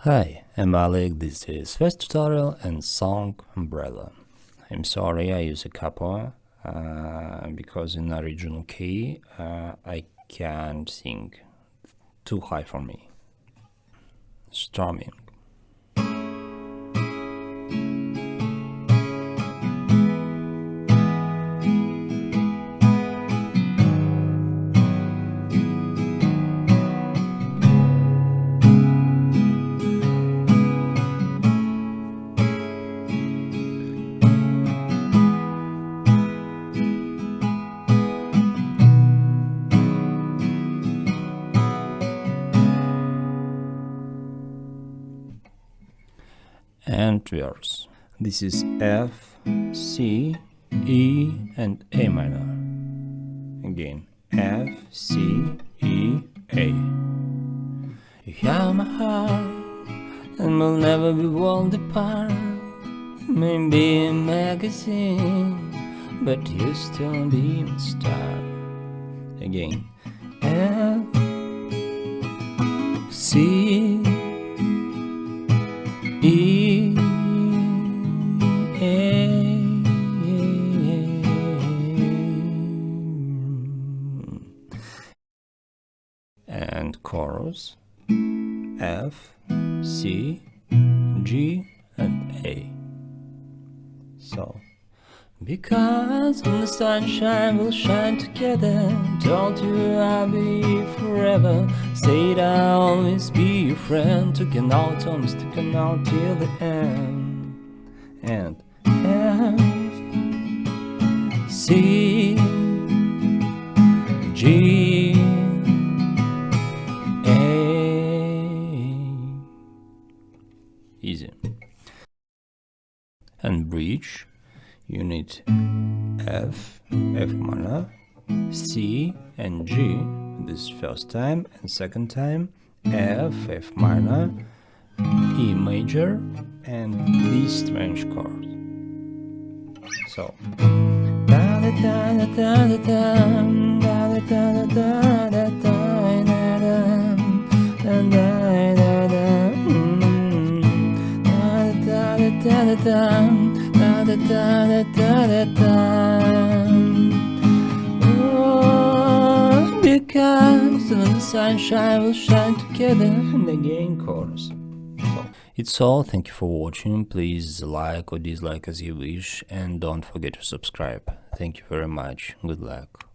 Hi, I'm Alec. This is first tutorial and song Umbrella. I'm sorry I use a capo because in original key I can't sing, too high for me. Strumming. And verse. This is F, C, E and A minor. Again, F, C, E, A. You have my heart and will never be worlds apart. Maybe a magazine, but you still be my star. Again, F, C, E, A, and chorus F, C, G and A. So, because when the sunshine will shine together, told you I'll be forever, said I'll always be your friend, took an out, took an out till the end. And F, C, G, A. Easy. And bridge, you need F, F minor, C and G this first time, and second time F, F minor, E major and this strange chord. So because when the sunshine will shine together, and again chorus. So it's all. Thank you for watching. Please like or dislike as you wish, and don't forget to subscribe. Thank you very much. Good luck.